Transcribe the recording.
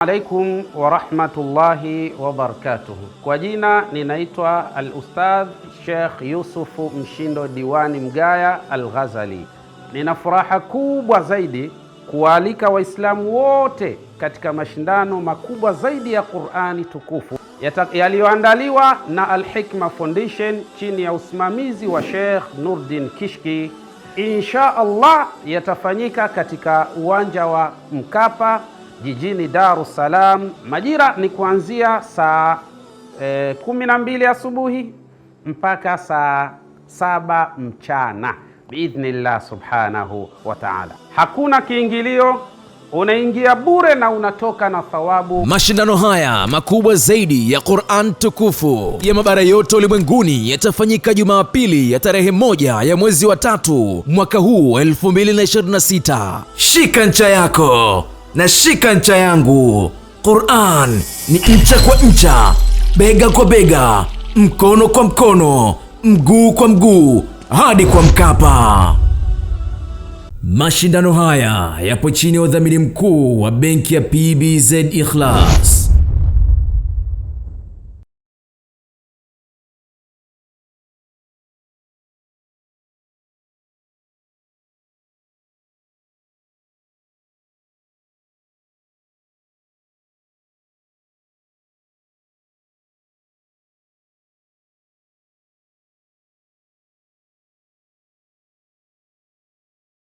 Alaikum wa rahmatullahi wa barakatuh. Kwa jina ninaitwa al-Ustadh Sheikh Yusufu Mshindo Diwani Mgaya Al-Ghazali. Nina furaha kubwa zaidi kualika Waislamu wote katika mashindano makubwa zaidi ya Qur'ani tukufu yaliyoandaliwa na Al-Hikma Foundation chini ya usimamizi wa Sheikh Nurdin Kishki. Insha Allah yatafanyika katika uwanja wa Mkapa jijini Dar es Salaam. Majira ni kuanzia saa 12 asubuhi mpaka saa 7 mchana biidhnillah subhanahu wa ta'ala. Hakuna kiingilio, unaingia bure na unatoka na thawabu. Mashindano haya makubwa zaidi ya Qur'an tukufu ya mabara yote ulimwenguni yatafanyika Jumapili ya tarehe 1 ya mwezi wa 3 mwaka huu 2026. Shika ncha yako na shika ncha yangu. Qur'an ni ncha kwa ncha, bega kwa bega, mkono kwa mkono, mguu kwa mguu, hadi kwa Mkapa. Mashindano haya yapo chini ya udhamini mkuu wa benki ya PBZ Ikhlas.